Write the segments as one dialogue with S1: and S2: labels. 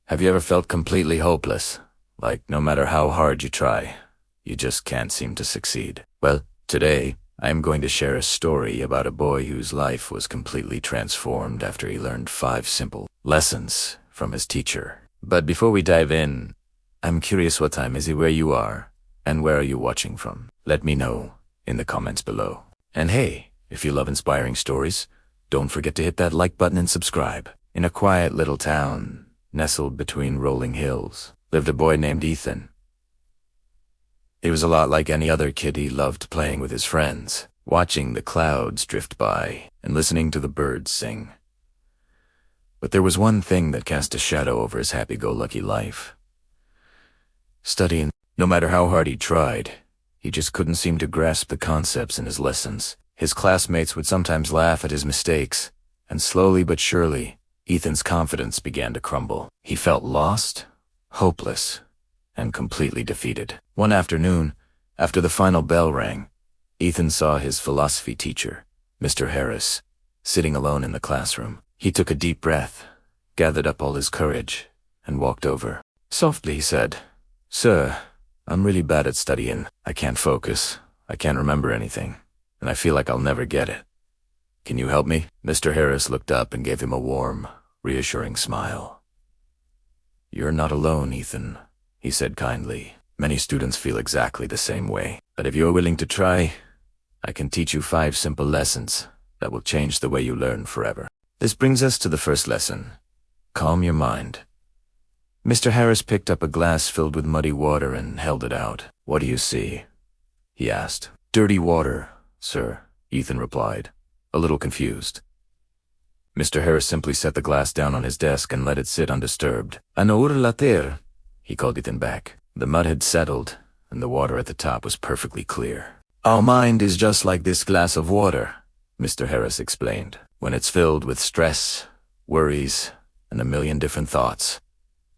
S1: Have you ever felt completely hopeless? Like no matter how hard you try, you just can't seem to succeed? Well, today, I am going to share a story about a boy whose life was completely transformed after he learned 5 simple lessons from his teacher. But before we dive in, I'm curious, what time is it where you are, and where are you watching from? Let me know in the comments below. And hey, if you love inspiring stories, don't forget to hit that like button and subscribe. In a quiet little town, nestled between rolling hills, lived a boy named Ethan. He was a lot like any other kid. He loved playing with his friends, watching the clouds drift by, and listening to the birds sing. But there was one thing that cast a shadow over his happy-go-lucky life. Studying. No matter how hard he tried, he just couldn't seem to grasp the concepts in his lessons. His classmates would sometimes laugh at his mistakes, and slowly but surely, Ethan's confidence began to crumble. He felt lost, hopeless, and completely defeated. One afternoon, after the final bell rang, Ethan saw his philosophy teacher, Mr. Harris, sitting alone in the classroom. He took a deep breath, gathered up all his courage, and walked over. Softly he said, "Sir, I'm really bad at studying. I can't focus, I can't remember anything, and I feel like I'll never get it. Can you help me?" Mr. Harris looked up and gave him a warm, reassuring smile. "You're not alone, Ethan," he said kindly. "Many students feel exactly the same way. But if you're willing to try, I can teach you 5 simple lessons that will change the way you learn forever." This brings us to the first lesson. Calm your mind. Mr. Harris picked up a glass filled with muddy water and held it out. "What do you see?" he asked. "Dirty water, sir," Ethan replied, a little confused. Mr. Harris simply set the glass down on his desk and let it sit undisturbed. "An heure later," he called Ethan back. The mud had settled, and the water at the top was perfectly clear. "Our mind is just like this glass of water," Mr. Harris explained. "When it's filled with stress, worries, and a million different thoughts,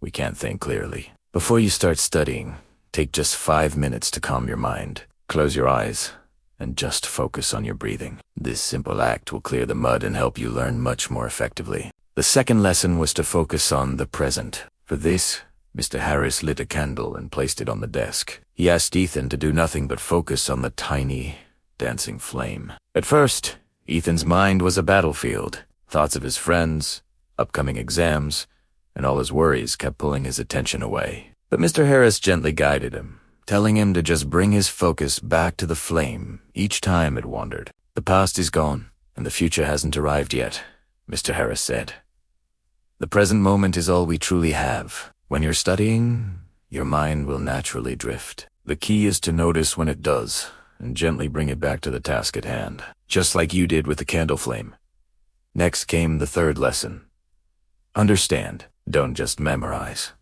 S1: we can't think clearly. Before you start studying, take just 5 minutes to calm your mind. Close your eyes and just focus on your breathing. This simple act will clear the mud and help you learn much more effectively." The second lesson was to focus on the present. For this, Mr. Harris lit a candle and placed it on the desk. He asked Ethan to do nothing but focus on the tiny, dancing flame. At first, Ethan's mind was a battlefield. Thoughts of his friends, upcoming exams, and all his worries kept pulling his attention away. But Mr. Harris gently guided him, telling him to just bring his focus back to the flame each time it wandered. "The past is gone, and the future hasn't arrived yet," Mr. Harris said. "The present moment is all we truly have. When you're studying, your mind will naturally drift. The key is to notice when it does, and gently bring it back to the task at hand, just like you did with the candle flame." Next came the third lesson. Understand, don't just memorize.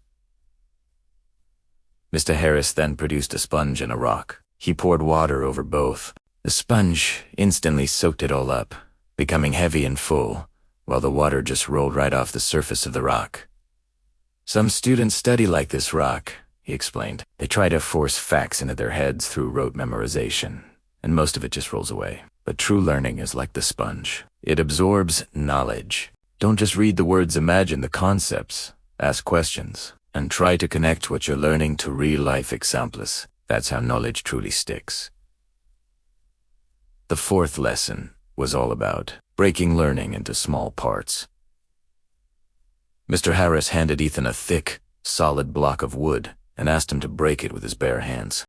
S1: Mr. Harris then produced a sponge and a rock. He poured water over both. The sponge instantly soaked it all up, becoming heavy and full, while the water just rolled right off the surface of the rock. "Some students study like this rock," he explained. "They try to force facts into their heads through rote memorization, and most of it just rolls away. But true learning is like the sponge. It absorbs knowledge. Don't just read the words, imagine the concepts, ask questions, and try to connect what you're learning to real-life examples. That's how knowledge truly sticks." The fourth lesson was all about breaking learning into small parts. Mr. Harris handed Ethan a thick, solid block of wood and asked him to break it with his bare hands.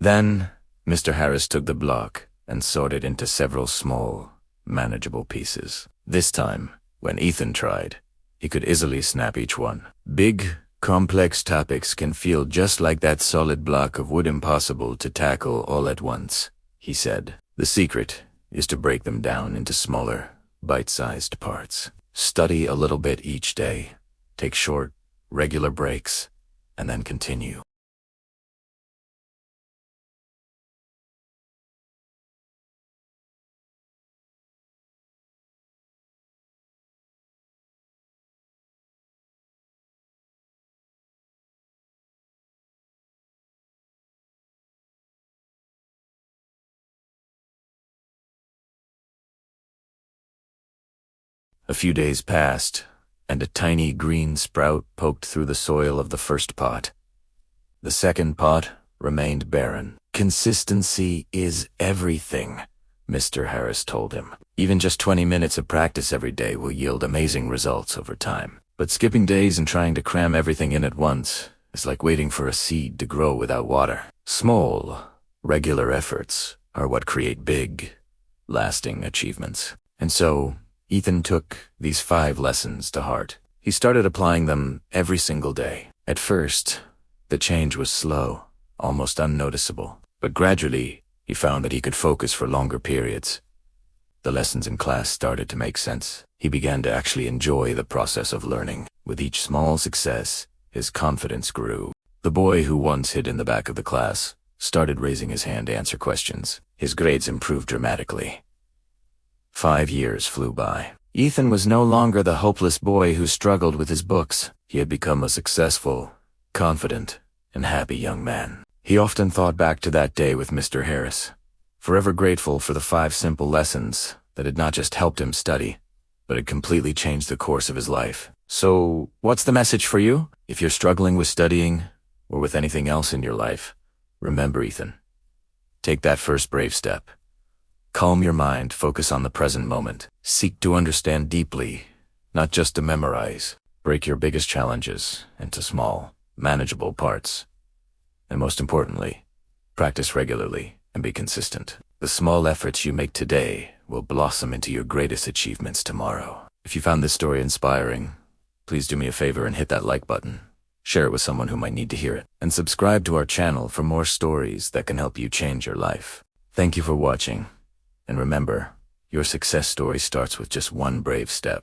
S1: Then, Mr. Harris took the block and sawed it into several small, manageable pieces. This time, when Ethan tried, he could easily snap each one. "Big, complex topics can feel just like that solid block of wood, impossible to tackle all at once," he said. "The secret is to break them down into smaller, bite-sized parts. Study a little bit each day. Take short, regular breaks, and then continue." A few days passed, and a tiny green sprout poked through the soil of the first pot. The second pot remained barren. Consistency is everything, Mr. Harris told him. Even just 20 minutes of practice every day will yield amazing results over time. But skipping days and trying to cram everything in at once is like waiting for a seed to grow without water. Small, regular efforts are what create big, lasting achievements. And so, Ethan took these 5 lessons to heart. He started applying them every single day. At first, the change was slow, almost unnoticeable. But gradually, he found that he could focus for longer periods. The lessons in class started to make sense. He began to actually enjoy the process of learning. With each small success, his confidence grew. The boy who once hid in the back of the class started raising his hand to answer questions. His grades improved dramatically. 5 years flew by. Ethan was no longer the hopeless boy who struggled with his books. He had become a successful, confident, and happy young man. He often thought back to that day with Mr. Harris, forever grateful for the 5 simple lessons that had not just helped him study, but had completely changed the course of his life. So, what's the message for you? If you're struggling with studying, or with anything else in your life, remember, Ethan. Take that first brave step. Calm your mind, focus on the present moment. Seek to understand deeply, not just to memorize. Break your biggest challenges into small, manageable parts. And most importantly, practice regularly and be consistent. The small efforts you make today will blossom into your greatest achievements tomorrow. If you found this story inspiring, please do me a favor and hit that like button. Share it with someone who might need to hear it. And subscribe to our channel for more stories that can help you change your life. Thank you for watching. And remember, your success story starts with just one brave step.